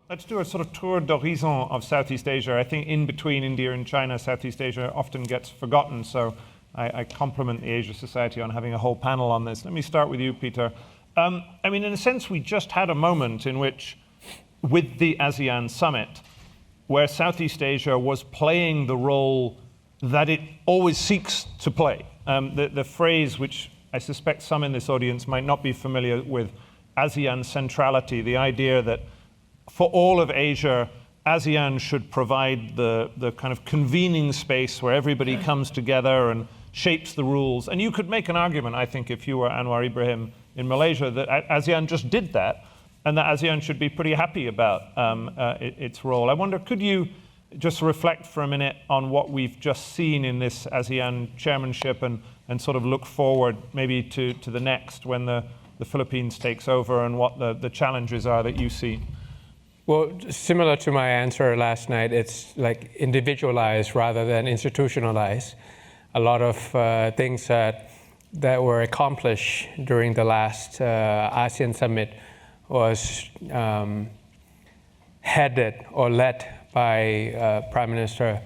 Let's do a sort of tour d'horizon of Southeast Asia. I think in between India and China, Southeast Asia often gets forgotten. So I compliment the Asia Society on having a whole panel on this. Let me start with you, Peter. I mean, in a sense, we just had a moment in which, with the ASEAN summit, where Southeast Asia was playing the role that it always seeks to play. The phrase, which I suspect some in this audience might not be familiar with, ASEAN centrality, the idea that for all of Asia, ASEAN should provide the kind of convening space where everybody comes together and shapes the rules. And you could make an argument, I think, if you were Anwar Ibrahim in Malaysia, that ASEAN just did that, and that ASEAN should be pretty happy about its role. I wonder, could you just reflect for a minute on what we've just seen in this ASEAN chairmanship and sort of look forward maybe to the next when the Philippines takes over, and what the challenges are that you see? Well, similar to my answer last night, it's like individualized rather than institutionalized. A lot of things that were accomplished during the last ASEAN summit was headed or led by Prime Minister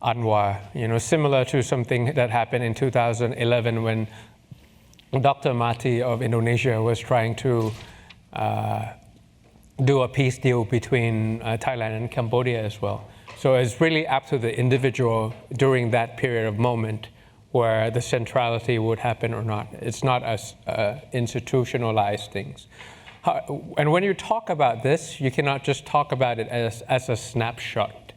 Anwar. You know, similar to something that happened in 2011 when Dr. Mati of Indonesia was trying to do a peace deal between Thailand and Cambodia as well. So it's really up to the individual during that period of moment where the centrality would happen or not. It's not as institutionalized things. And when you talk about this, you cannot just talk about it as a snapshot.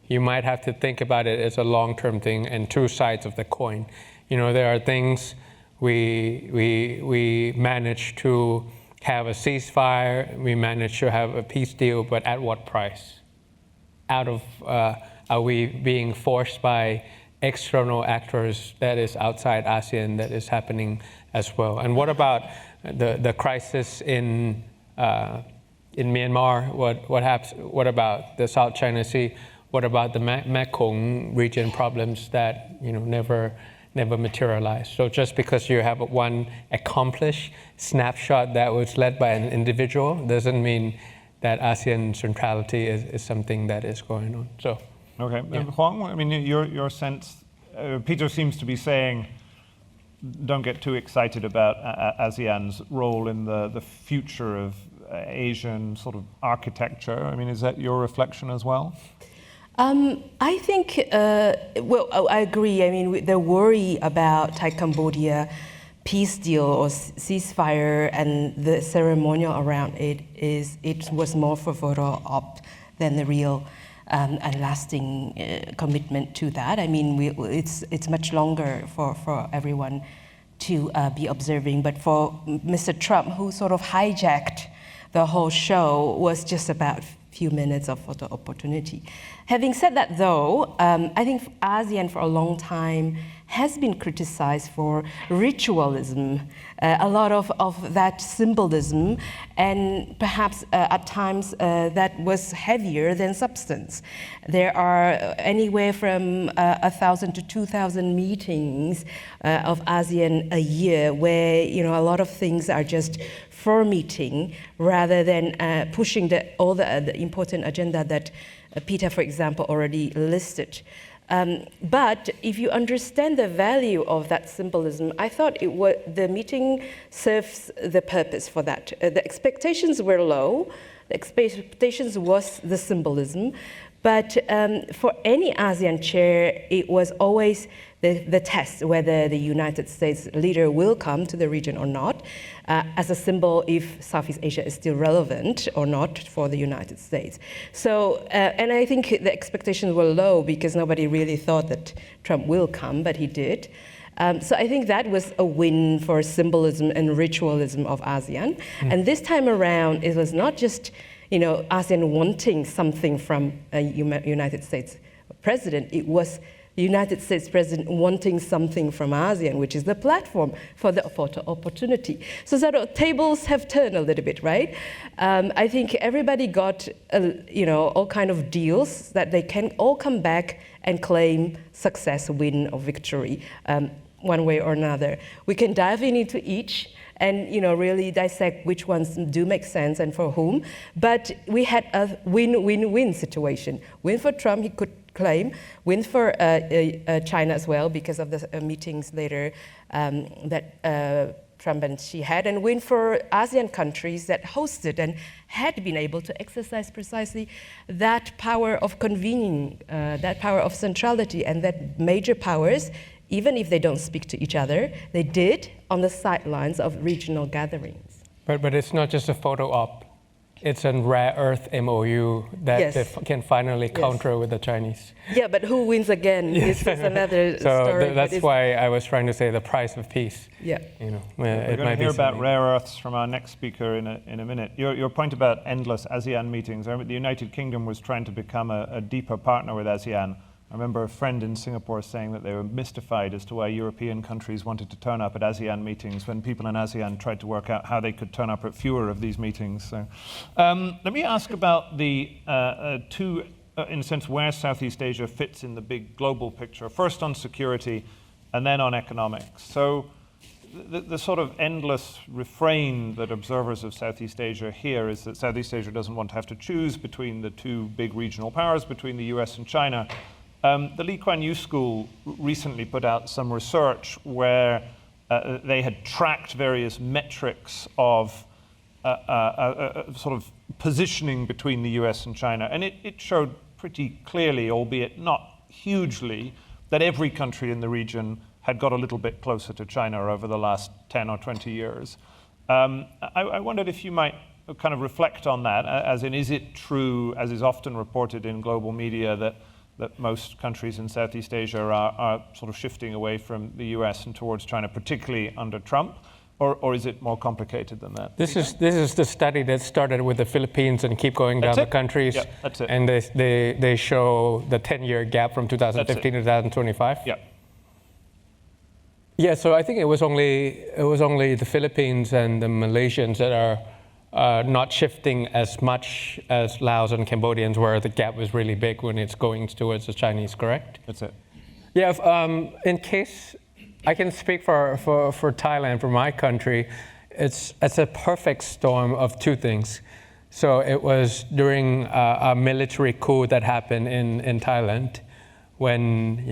You might have to think about it as a long-term thing and two sides of the coin. You know, there are things we managed to have a ceasefire, we managed to have a peace deal, but at what price? Are we being forced by external actors that is outside ASEAN that is happening as well? And what about the crisis in Myanmar? What about the South China Sea? What about the Mekong region problems that never materialized? So just because you have one accomplished snapshot that was led by an individual doesn't mean that ASEAN centrality is something that is going on. So, okay, yeah. Huong, I mean, your sense, Peter seems to be saying, don't get too excited about ASEAN's role in the future of Asian sort of architecture. I mean, is that your reflection as well? I think, I agree. I mean, the worry about Thai-Cambodia peace deal or ceasefire and the ceremonial around it was more for photo op than the real and lasting commitment to that. I mean, it's much longer for everyone to be observing. But for Mr. Trump, who sort of hijacked the whole show, was just about few minutes of photo opportunity. Having said that, though, I think ASEAN for a long time has been criticized for ritualism, a lot of that symbolism, and perhaps at times that was heavier than substance. There are anywhere from 1,000 to 2,000 meetings of ASEAN a year where a lot of things are just for meeting rather than pushing all the important agenda that Peter, for example, already listed. But if you understand the value of that symbolism, I thought the meeting serves the purpose for that. The expectations were low. The expectations was the symbolism. But for any ASEAN chair, it was always the test whether the United States leader will come to the region or not, as a symbol if Southeast Asia is still relevant or not for the United States. So, and I think the expectations were low because nobody really thought that Trump will come, but he did. So I think that was a win for symbolism and ritualism of ASEAN. And this time around, it was not just ASEAN wanting something from a United States president. It was the United States president wanting something from ASEAN, which is the platform for the photo opportunity. So sort of tables have turned a little bit, right? I think everybody got, all kind of deals that they can all come back and claim success, win, or victory, one way or another. We can dive into each and really dissect which ones do make sense and for whom. But we had a win-win-win situation. Win for Trump, he could claim, win for China as well because of the meetings later that Trump and Xi had, and win for ASEAN countries that hosted and had been able to exercise precisely that power of convening, that power of centrality, and that major powers, even if they don't speak to each other, they did on the sidelines of regional gatherings. But it's not just a photo op. It's a rare earth MOU that Yes. they can finally counter with the Chinese. Yeah, but who wins again is another So story. that's why I was trying to say the price of peace. Yeah. We're going to hear about rare earths from our next speaker in a minute. Your point about endless ASEAN meetings, I remember the United Kingdom was trying to become a deeper partner with ASEAN. I remember a friend in Singapore saying that they were mystified as to why European countries wanted to turn up at ASEAN meetings when people in ASEAN tried to work out how they could turn up at fewer of these meetings. So, let me ask about the two, in a sense, where Southeast Asia fits in the big global picture. First on security and then on economics. So the sort of endless refrain that observers of Southeast Asia hear is that Southeast Asia doesn't want to have to choose between the two big regional powers, between the US and China. The Lee Kuan Yew School recently put out some research where they had tracked various metrics of sort of positioning between the US and China. And it showed pretty clearly, albeit not hugely, that every country in the region had got a little bit closer to China over the last 10 or 20 years. I wondered if you might kind of reflect on that, as in, is it true, as is often reported in global media, that most countries in Southeast Asia are sort of shifting away from the US and towards China, particularly under Trump? Or is it more complicated than that? This is the study that started with the Philippines and keep going down the countries. Yeah, that's it. And they show the 10-year gap from 2015 to 2025. Yeah. Yeah, so I think it was only the Philippines and the Malaysians that are not shifting as much as Laos and Cambodians, where the gap was really big when it's going towards the Chinese, correct? That's it. Yeah, in case I can speak for Thailand, for my country, it's a perfect storm of two things. So it was during a military coup that happened in Thailand when,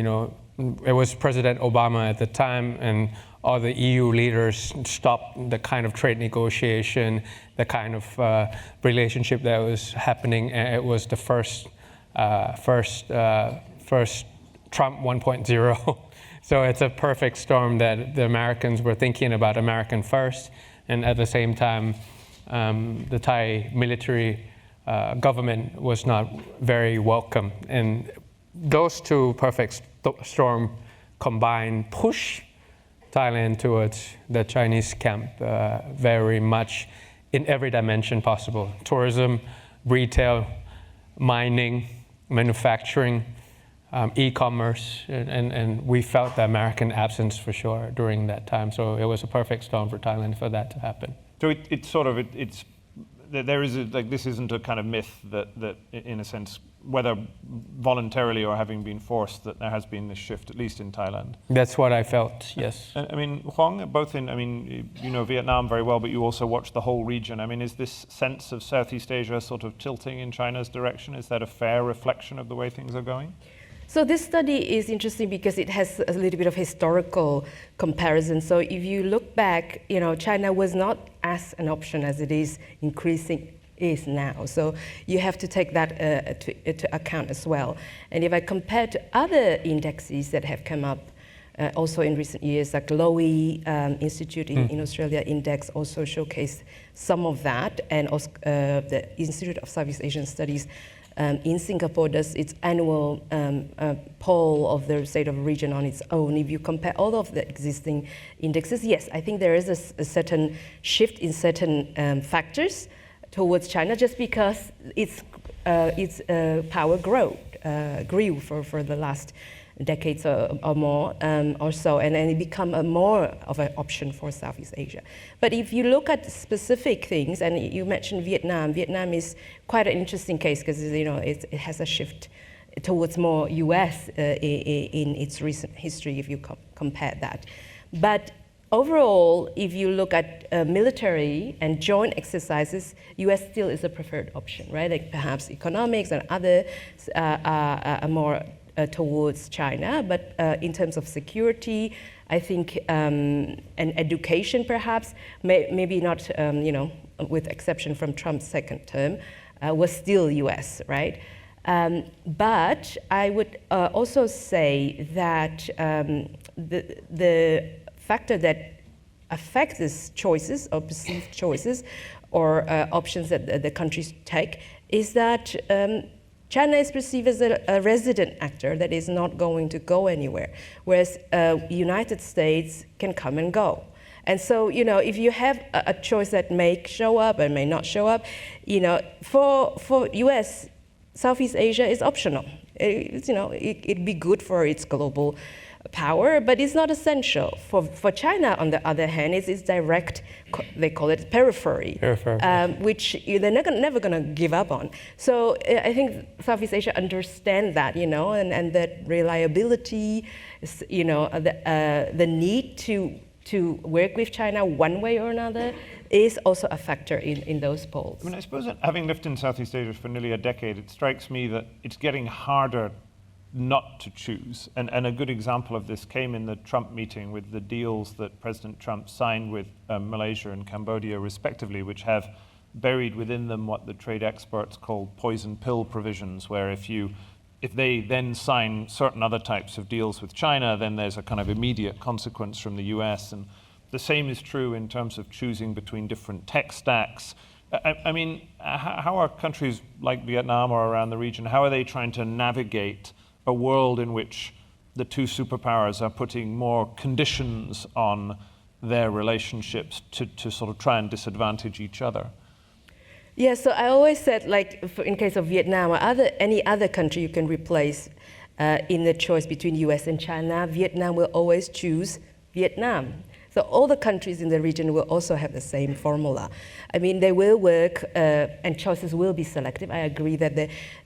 it was President Obama at the time, and all the EU leaders stopped the kind of trade negotiation, the kind of relationship that was happening. And it was the first Trump 1.0. So it's a perfect storm that the Americans were thinking about American first, and at the same time, the Thai military government was not very welcome. And those two perfect storm combined push Thailand towards the Chinese camp very much in every dimension possible. Tourism, retail, mining, manufacturing, e-commerce, and we felt the American absence for sure during that time. So it was a perfect storm for Thailand for that to happen. So this isn't a kind of myth that in a sense, whether voluntarily or having been forced, that there has been this shift, at least in Thailand. That's what I felt, yes. I mean, Huong, you know Vietnam very well, but you also watch the whole region. I mean, is this sense of Southeast Asia sort of tilting in China's direction? Is that a fair reflection of the way things are going? So this study is interesting because it has a little bit of historical comparison. So if you look back, China was not as an option as it is now. So you have to take that to account as well. And if I compare to other indexes that have come up also in recent years, like Lowy Institute in Australia index also showcased some of that, and also the Institute of Southeast Asian Studies in Singapore does its annual poll of the state of a region on its own. If you compare all of the existing indexes, yes, I think there is a certain shift in certain factors towards China, just because its power grew for the last decades or more or so, and it become more of an option for Southeast Asia. But if you look at specific things, and you mentioned Vietnam is quite an interesting case because it has a shift towards more US in its recent history if you compare that. But overall, if you look at military and joint exercises, U.S. still is a preferred option, right? Like perhaps economics and other are more towards China, but in terms of security, I think, and education perhaps, maybe not, with exception from Trump's second term, was still U.S., right? But I would also say that the factor that affects these choices or perceived choices or options that the countries take is that China is perceived as a resident actor that is not going to go anywhere, whereas United States can come and go. And so, if you have a choice that may show up and may not show up, for US, Southeast Asia is optional. It'd be good for its global power, but it's not essential. For China, on the other hand, it's direct, they call it periphery. Which they're never going to give up on. So I think Southeast Asia understand that, and that reliability, the need to work with China one way or another is also a factor in those polls. I mean, I suppose that having lived in Southeast Asia for nearly a decade, it strikes me that it's getting harder not to choose. And a good example of this came in the Trump meeting with the deals that President Trump signed with Malaysia and Cambodia respectively, which have buried within them what the trade experts call poison pill provisions, where if they then sign certain other types of deals with China, then there's a kind of immediate consequence from the US. And the same is true in terms of choosing between different tech stacks. I mean, how are countries like Vietnam or around the region, how are they trying to navigate a world in which the two superpowers are putting more conditions on their relationships to sort of try and disadvantage each other? Yeah, so I always said, in case of Vietnam or any other country you can replace in the choice between US and China, Vietnam will always choose Vietnam. So all the countries in the region will also have the same formula. I mean, they will work and choices will be selective. I agree that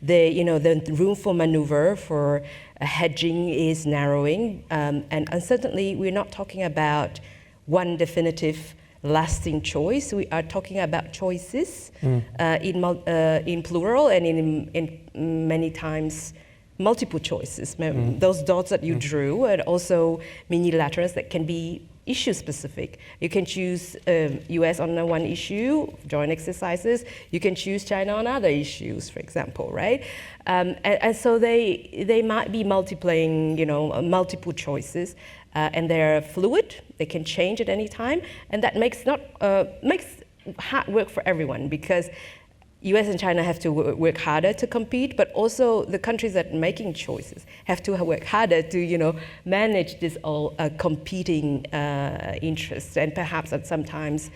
the room for maneuver for hedging is narrowing, and certainly we're not talking about one definitive lasting choice. We are talking about choices in plural and in many times multiple choices. Those dots that you drew, and also mini-laterals that can be issue specific. You can choose US on one issue, joint exercises. You can choose China on other issues, for example, right? And so they might be multiplying, multiple choices, and they're fluid. They can change at any time, and that makes hard work for everyone, because US and China have to work harder to compete, but also the countries that are making choices have to work harder to, manage this all competing interests, and perhaps at sometimes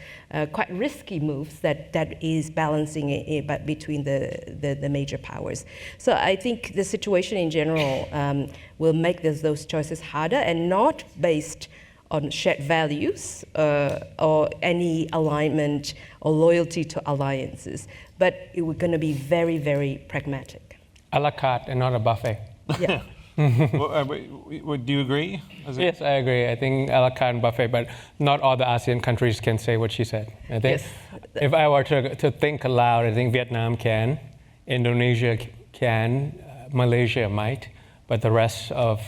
quite risky moves that is balancing it between the major powers. So I think the situation in general will make those choices harder, and not based on shared values or any alignment or loyalty to alliances, but it was going to be very, very pragmatic. A la carte and not a buffet. Yeah. Do you agree? Yes, I agree. I think a la carte and buffet, but not all the ASEAN countries can say what she said. I think if I were to think aloud, I think Vietnam can, Indonesia can, Malaysia might, but the rest of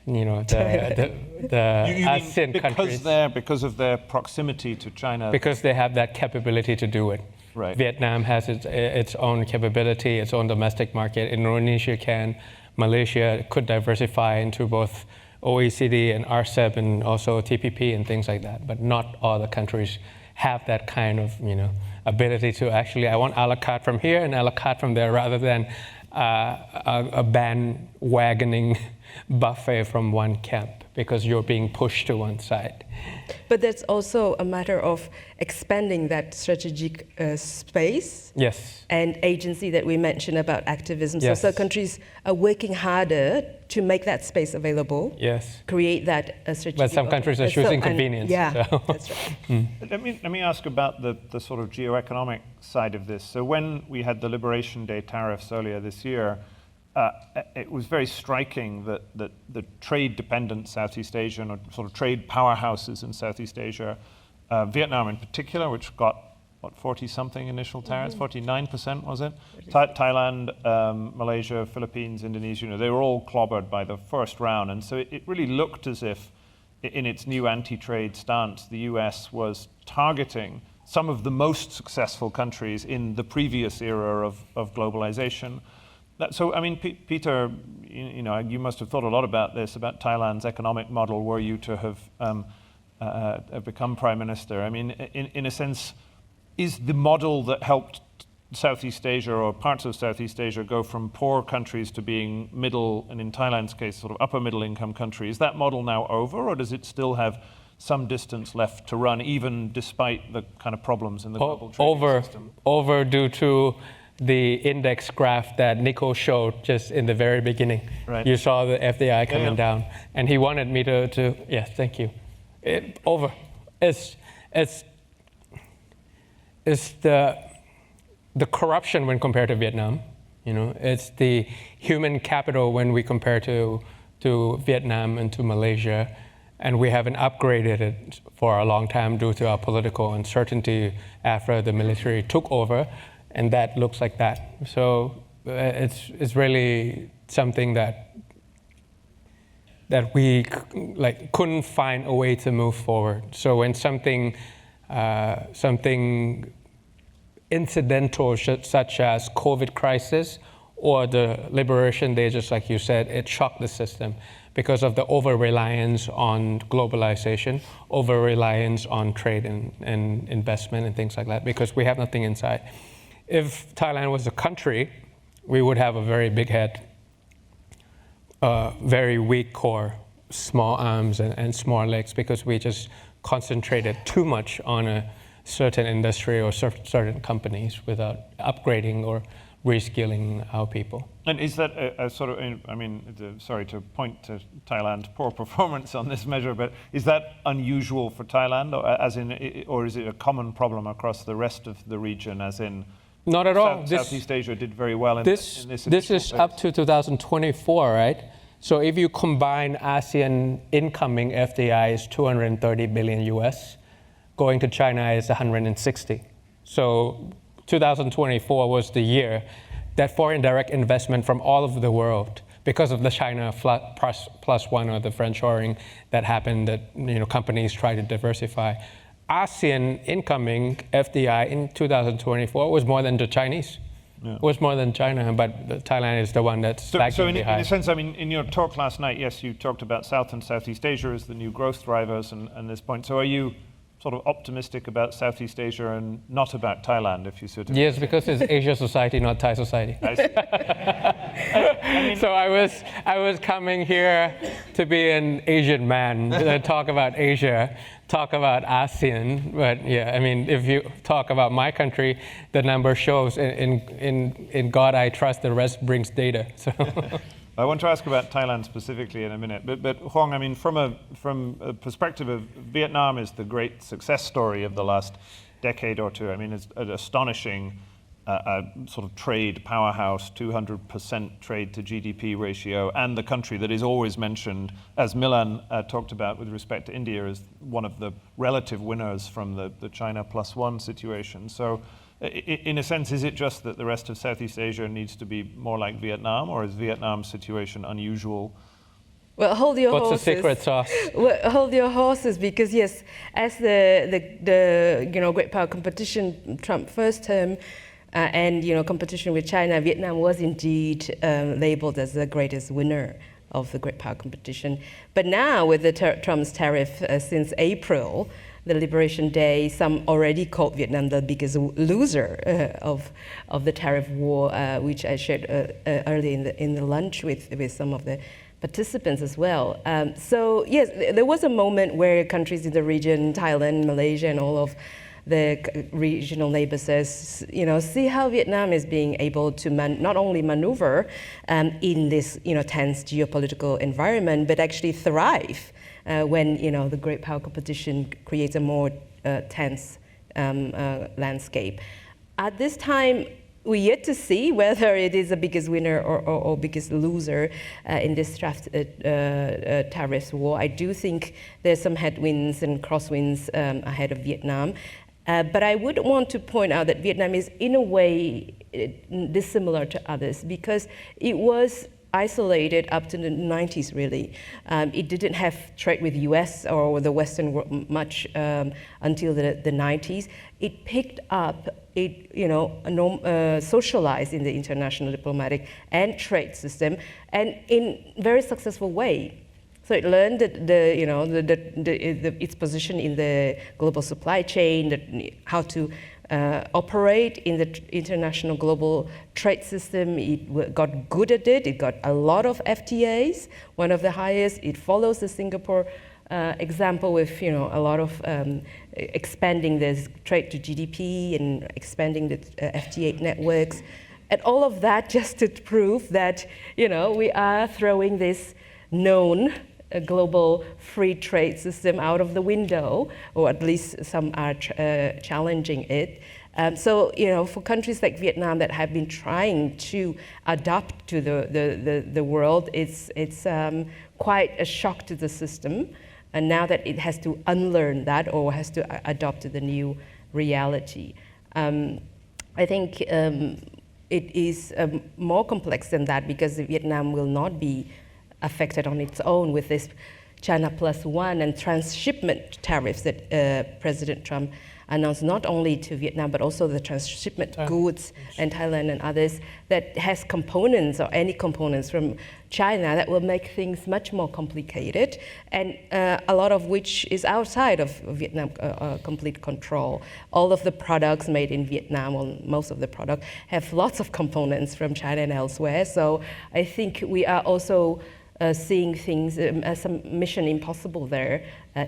the ASEAN countries, because of their proximity to China, because they have that capability to do it. Right. Vietnam has its own capability, its own domestic market. Indonesia can. Malaysia could diversify into both OECD and RCEP and also TPP and things like that. But not all the countries have that kind of ability to actually, I want a la carte from here and a la carte from there, rather than a bandwagoning buffet from one camp, because you're being pushed to one side. But that's also a matter of expanding that strategic space. Yes. And agency that we mentioned about activism. Yes. So countries are working harder to make that space available. Yes. Create that strategic. But some countries are choosing convenience. Yeah, so. that's right. Let me ask about the sort of geoeconomic side of this. So when we had the Liberation Day tariffs earlier this year, it was very striking that the trade-dependent Southeast Asian or sort of trade powerhouses in Southeast Asia, Vietnam in particular, which got, what, 40-something initial tariffs, 49% was it? Thailand, Malaysia, Philippines, Indonesia, they were all clobbered by the first round. And so it really looked as if, in its new anti-trade stance, the US was targeting some of the most successful countries in the previous era of globalization. So, I mean, Peter, you must have thought a lot about this, about Thailand's economic model, were you to have become prime minister. I mean, in a sense, is the model that helped Southeast Asia or parts of Southeast Asia go from poor countries to being middle, and in Thailand's case, sort of upper middle income countries, is that model now over, or does it still have some distance left to run, even despite the kind of problems in the global trading system? Over due to the index graph that Nico showed just in the very beginning. Right. You saw the FDI coming down, and he wanted me to yes, thank you. Over. It's the corruption when compared to Vietnam. It's the human capital when we compare to Vietnam and to Malaysia, and we haven't upgraded it for a long time due to our political uncertainty after the military took over, and that looks like that. So it's really something that we couldn't find a way to move forward. So when something incidental such as COVID crisis or the Liberation Day, just like you said, it shocked the system because of the over-reliance on globalization, over-reliance on trade and investment and things like that, because we have nothing inside. If Thailand was a country, we would have a very big head, very weak core, small arms and small legs, because we just concentrated too much on a certain industry or certain companies without upgrading or reskilling our people. And is that a sort of, I mean, sorry to point to Thailand's poor performance on this measure, but is that unusual for Thailand, or is it a common problem across the rest of the region, as in? Not at all. Southeast Asia did very well in this. This is up to 2024, right? So if you combine ASEAN incoming FDI is 230 billion US, going to China is 160. So 2024 was the year that foreign direct investment from all over the world, because of the China plus one or the friendshoring that happened, that companies try to diversify. ASEAN incoming FDI in 2024 was more than the Chinese. Yeah. Was more than China, but Thailand is the one that's lagging behind. In a sense, I mean, in your talk last night, yes, you talked about South and Southeast Asia as the new growth drivers and this point. So are you sort of optimistic about Southeast Asia and not about Thailand, if you sort of... Yes, because it's Asia society, not Thai society. I see. I mean, so I was coming here to be an Asian man, talk about Asia, talk about ASEAN, but yeah, I mean, if you talk about my country, the number shows in God I trust, the rest brings data. So. I want to ask about Thailand specifically in a minute, but Huong, I mean, from a perspective of Vietnam is the great success story of the last decade or two. I mean, it's an astonishing sort of trade powerhouse, 200% trade to GDP ratio, and the country that is always mentioned, as Milan talked about with respect to India, as one of the relative winners from the China plus one situation. So in a sense, is it just that the rest of Southeast Asia needs to be more like Vietnam, or is Vietnam's situation unusual? Well, hold your horses. What's the secret sauce? Well, hold your horses, because yes, as the great power competition, Trump first term, and competition with China, Vietnam was indeed labeled as the greatest winner of the great power competition. But now, with the Trump's tariff since April, the Liberation Day, some already called Vietnam the biggest loser of the tariff war, which I shared early in the lunch with some of the participants as well. So yes, there was a moment where countries in the region, Thailand, Malaysia, and all of the regional neighbors says, see how Vietnam is being able to not only maneuver in this tense geopolitical environment, but actually thrive when the great power competition creates a more tense landscape. At this time, we yet to see whether it is the biggest winner or biggest loser in this tariffs war. I do think there's some headwinds and crosswinds ahead of Vietnam. But I would want to point out that Vietnam is in a way dissimilar to others because it was isolated up to the 90s, really. It didn't have trade with US or the Western world much until the 90s. It picked up, socialized in the international diplomatic and trade system, and in very successful way. So it learned its position in the global supply chain, how to operate in the international global trade system. It got good at it. It got a lot of FTAs, one of the highest. It follows the Singapore example with a lot of expanding this trade to GDP and expanding the FTA networks, and all of that just to prove that we are throwing this known global free trade system out of the window, or at least some are challenging it. So for countries like Vietnam that have been trying to adapt to the world, it's quite a shock to the system. And now that it has to unlearn that or has to adopt to the new reality. I think it is more complex than that because Vietnam will not be affected on its own with this China +1 and transshipment tariffs that President Trump announced not only to Vietnam but also the transshipment goods and Thailand and others that has components or any components from China that will make things much more complicated, and a lot of which is outside of Vietnam complete control. All of the products made in Vietnam, or most of the products, have lots of components from China and elsewhere. So I think we are also seeing things as some mission impossible there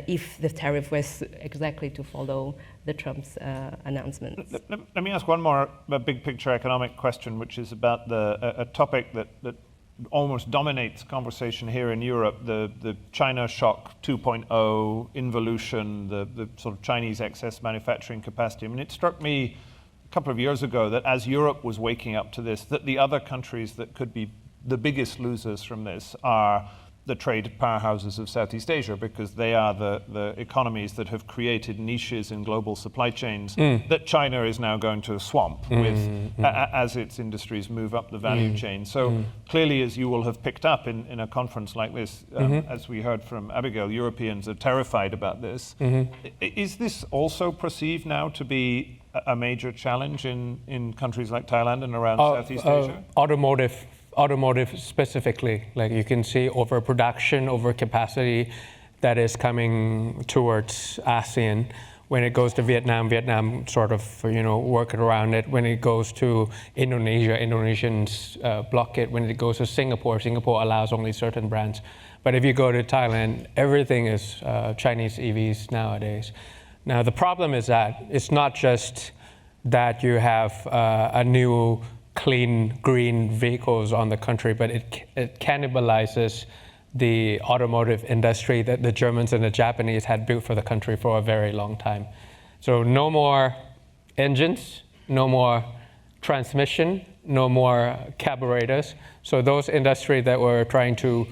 if the tariff was exactly to follow the Trump's announcements. Let me ask one more big picture economic question, which is about a topic that almost dominates conversation here in Europe, the China shock 2.0 involution, the sort of Chinese excess manufacturing capacity. I mean, it struck me a couple of years ago that as Europe was waking up to this, that the other countries that could be the biggest losers from this are the trade powerhouses of Southeast Asia, because they are the economies that have created niches in global supply chains that China is now going to swamp with as its industries move up the value chain. So clearly, as you will have picked up in a conference like this, as we heard from Abigail, Europeans are terrified about this. Is this also perceived now to be a major challenge in countries like Thailand and around Southeast Asia? Automotive specifically, like you can see overproduction, overcapacity that is coming towards ASEAN. When it goes to Vietnam, Vietnam sort of work around it. When it goes to Indonesia, Indonesians block it. When it goes to Singapore, Singapore allows only certain brands. But if you go to Thailand, everything is Chinese EVs nowadays. Now the problem is that it's not just that you have a new clean green vehicles on the country, but it cannibalizes the automotive industry that the Germans and the Japanese had built for the country for a very long time. So no more engines, no more transmission, no more carburetors. So those industries that were trying to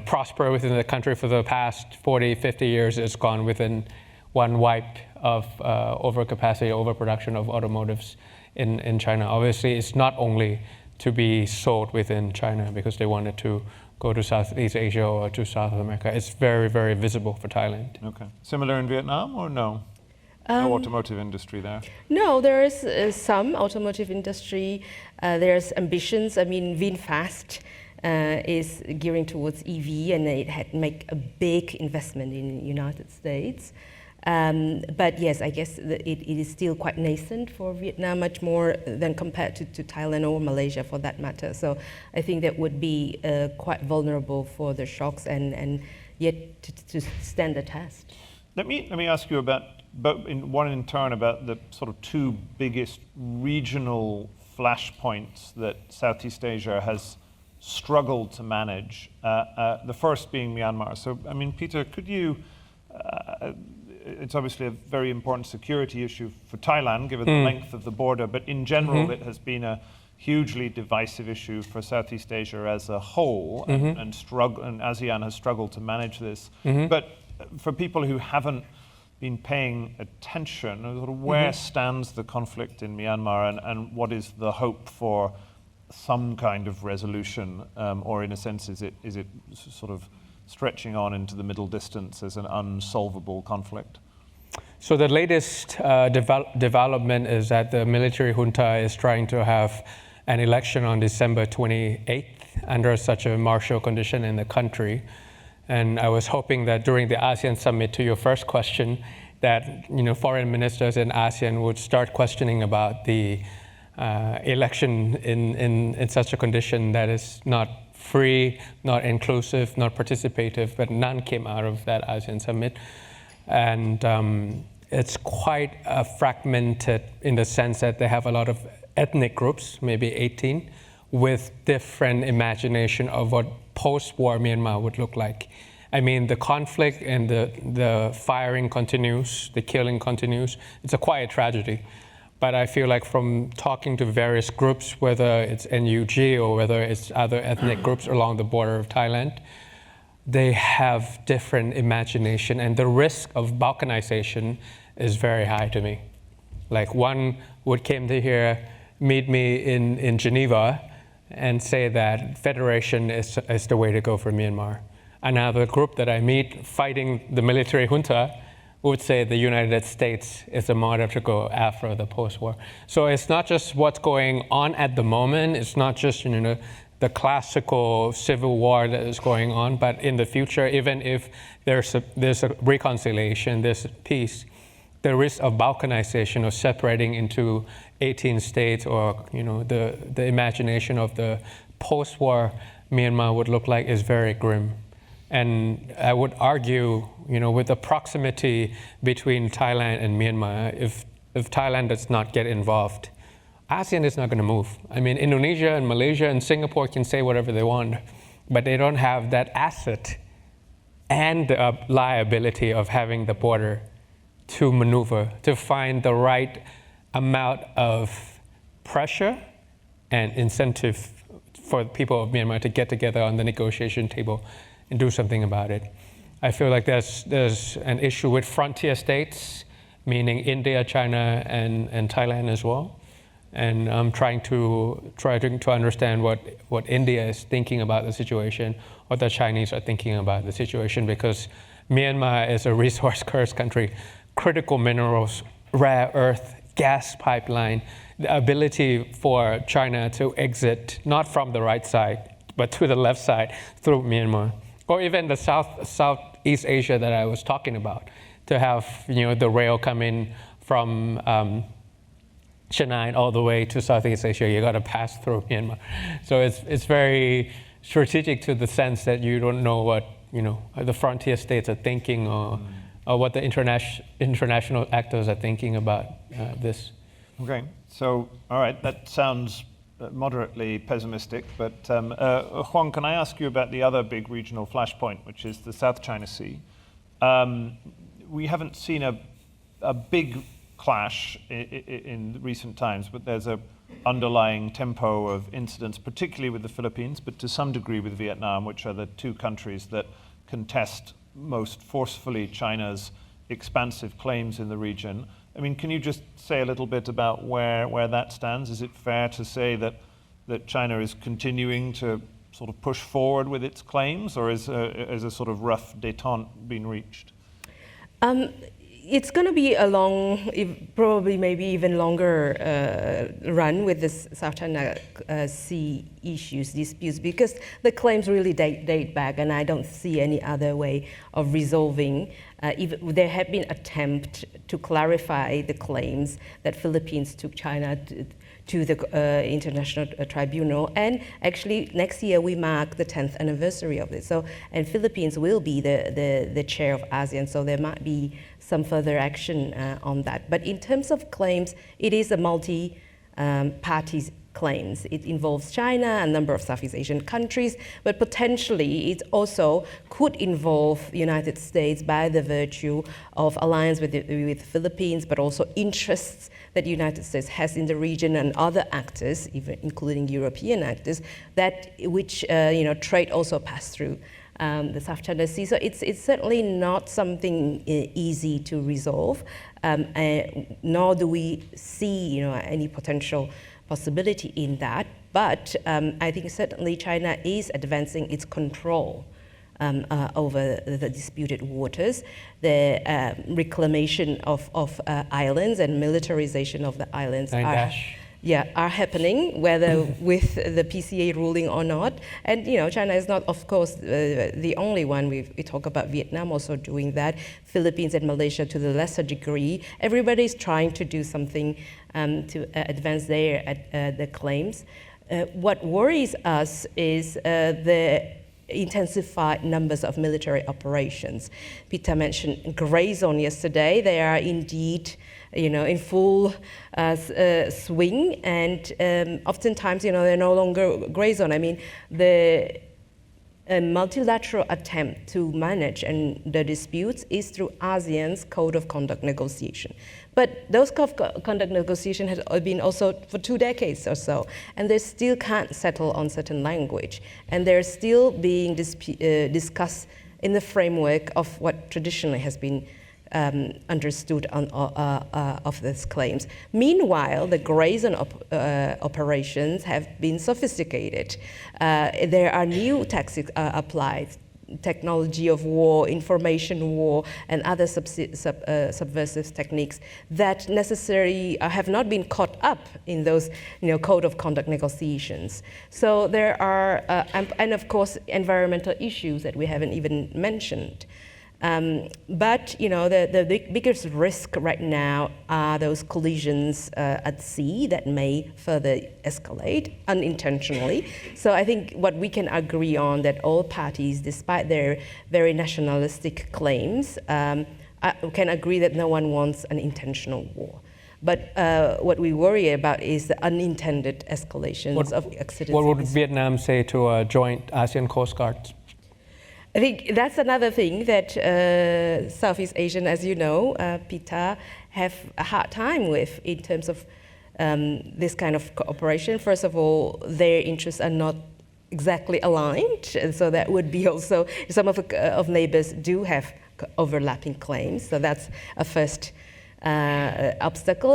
prosper within the country for the past 40, 50 years is gone within one wipe of overcapacity, overproduction of automotives in China. Obviously, it's not only to be sold within China because they wanted to go to Southeast Asia or to South America. It's very, very visible for Thailand. Okay. Similar in Vietnam or no? No automotive industry there? No, there is some automotive industry. There's ambitions. I mean, VinFast is gearing towards EV, and it had made a big investment in the United States. But yes, I guess it is still quite nascent for Vietnam, much more than compared to Thailand or Malaysia for that matter. So I think that would be quite vulnerable for the shocks and yet to stand the test. Let me ask you about, one in turn, about the sort of two biggest regional flashpoints that Southeast Asia has struggled to manage. The first being Myanmar. So, I mean, Peter, could you it's obviously a very important security issue for Thailand, given the length of the border, but in general, it has been a hugely divisive issue for Southeast Asia as a whole, and ASEAN has struggled to manage this. But for people who haven't been paying attention, sort of where stands the conflict in Myanmar, and what is the hope for some kind of resolution, or in a sense, is it sort of stretching on into the middle distance as an unsolvable conflict? So the latest development is that the military junta is trying to have an election on December 28th under such a martial condition in the country. And I was hoping that during the ASEAN summit, to your first question, that foreign ministers in ASEAN would start questioning about the election in such a condition that is not free, not inclusive, not participative, but none came out of that ASEAN summit. And it's quite fragmented in the sense that they have a lot of ethnic groups, maybe 18, with different imagination of what post-war Myanmar would look like. I mean, the conflict and the firing continues, the killing continues. It's a quiet tragedy. But I feel like from talking to various groups, whether it's NUG or whether it's other ethnic groups along the border of Thailand, they have different imagination, and the risk of balkanization is very high to me. Like one would came to here, meet me in Geneva, and say that federation is the way to go for Myanmar. Another group that I meet fighting the military junta would say the United States is the model to go after the post-war. So it's not just what's going on at the moment, it's not just the classical civil war that is going on, but in the future, even if there's a reconciliation, there's peace, the risk of balkanization or separating into 18 states, or the imagination of the post-war Myanmar would look like is very grim. And I would argue, with the proximity between Thailand and Myanmar, if Thailand does not get involved, ASEAN is not going to move. I mean, Indonesia and Malaysia and Singapore can say whatever they want, but they don't have that asset and the liability of having the border to maneuver, to find the right amount of pressure and incentive for the people of Myanmar to get together on the negotiation table and do something about it. I feel like there's an issue with frontier states, meaning India, China, and Thailand as well. And I'm trying to understand what India is thinking about the situation, what the Chinese are thinking about the situation, because Myanmar is a resource-cursed country. Critical minerals, rare earth, gas pipeline, the ability for China to exit, not from the right side, but to the left side through Myanmar. Or even the Southeast Asia that I was talking about, to have the rail come in from Chennai all the way to Southeast Asia, you got to pass through Myanmar. So it's very strategic to the sense that you don't know what the frontier states are thinking, or what the international actors are thinking about this. Okay, so all right, that sounds moderately pessimistic, but Huong, can I ask you about the other big regional flashpoint, which is the South China Sea? We haven't seen a big clash in recent times, but there's a underlying tempo of incidents, particularly with the Philippines, but to some degree with Vietnam, which are the two countries that contest most forcefully China's expansive claims in the region. I mean, can you just say a little bit about where that stands? Is it fair to say that China is continuing to sort of push forward with its claims, or is a sort of rough détente been reached? It's going to be a long, probably maybe even longer run with the South China Sea issues, disputes, because the claims really date back, and I don't see any other way of resolving. Even there have been attempts to clarify the claims that Philippines took China to the International Tribunal, and actually next year we mark the 10th anniversary of it. So, and Philippines will be the chair of ASEAN, so there might be some further action on that. But in terms of claims, it is a multi-party claims. It involves China, a number of Southeast Asian countries, but potentially it also could involve the United States by the virtue of alliance with the Philippines, but also interests that the United States has in the region and other actors, even including European actors, which trade also pass through the South China Sea. So it's certainly not something easy to resolve, nor do we see any potential possibility in that. But I think certainly China is advancing its control over the disputed waters. The reclamation of islands and militarization of the islands are happening, whether with the PCA ruling or not. And China is not, of course, the only one. We talk about Vietnam also doing that, Philippines and Malaysia to the lesser degree. Everybody is trying to do something to advance the claims. What worries us is the intensified numbers of military operations. Pita mentioned gray zone yesterday. They are indeed in full swing, and oftentimes, they're no longer gray zone. I mean, the multilateral attempt to manage the disputes is through ASEAN's Code of Conduct negotiation. But those Code of Conduct negotiations have been also for 2 decades or so, and they still can't settle on certain language, and they're still being discussed in the framework of what traditionally has been understood of these claims. Meanwhile, the gray zone operations have been sophisticated. There are new tactics applied, technology of war, information war, and other subversive techniques that necessarily have not been caught up in those Code of Conduct negotiations. So there are, and of course, environmental issues that we haven't even mentioned. But the biggest risk right now are those collisions at sea that may further escalate unintentionally. So I think what we can agree on that all parties, despite their very nationalistic claims, can agree that no one wants an intentional war. But what we worry about is the unintended escalations of accidents. What would Vietnam say to a joint ASEAN Coast Guard? I think that's another thing that Southeast Asian, as you know, Pita, have a hard time with in terms of this kind of cooperation. First of all, their interests are not exactly aligned, and so that would be also, some of neighbors do have overlapping claims, so that's a first obstacle.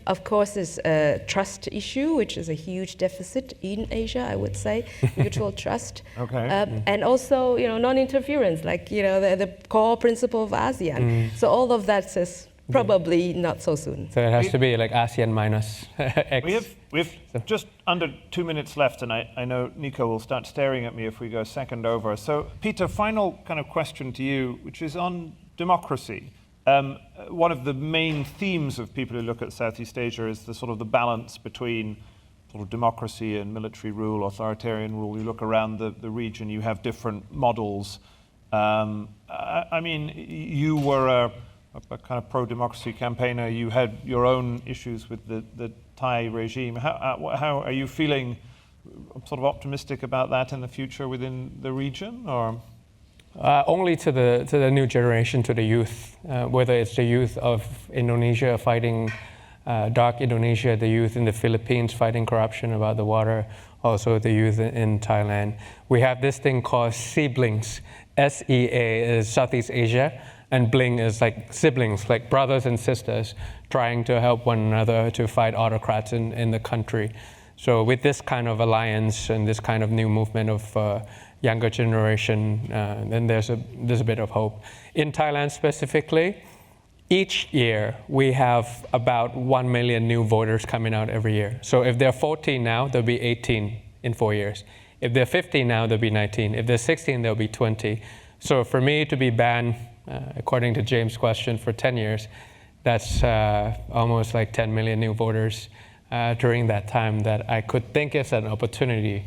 Of course, there's a trust issue, which is a huge deficit in Asia, I would say, mutual trust. Okay. And also, non-interference, like, the core principle of ASEAN. So all of that says probably not so soon. So it has to be like ASEAN minus X. We have just under 2 minutes left, and I know Nico will start staring at me if we go a second over. So, Pita, final kind of question to you, which is on democracy. One of the main themes of people who look at Southeast Asia is the sort of the balance between sort of democracy and military rule, authoritarian rule. You look around the region, you have different models. I mean, you were a kind of pro-democracy campaigner. You had your own issues with the Thai regime. How are you feeling sort of optimistic about that in the future within the region, or? Only to the new generation, to the youth, whether it's the youth of Indonesia fighting dark Indonesia, the youth in the Philippines fighting corruption about the water, also the youth in Thailand. We have this thing called siblings. SEA is Southeast Asia, and Bling is like siblings, like brothers and sisters, trying to help one another to fight autocrats in the country. So with this kind of alliance and this kind of new movement of younger generation, then there's a bit of hope. In Thailand specifically, each year we have about 1 million new voters coming out every year. So if they're 14 now, there'll be 18 in 4 years. If they're 15 now, there'll be 19. If they're 16, there'll be 20. So for me to be banned, according to James' question, for 10 years, that's almost like 10 million new voters during that time that I could think is an opportunity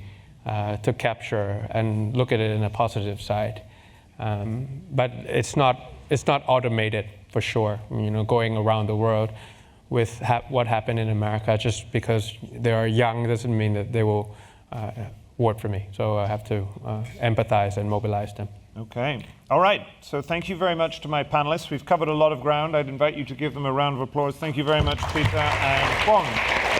to capture and look at it in a positive side. But it's not automated for sure. Going around the world, with what happened in America. Just because they are young doesn't mean that they will vote for me. So I have to empathize and mobilize them. Okay. All right. So thank you very much to my panelists. We've covered a lot of ground. I'd invite you to give them a round of applause. Thank you very much, Pita and Huong.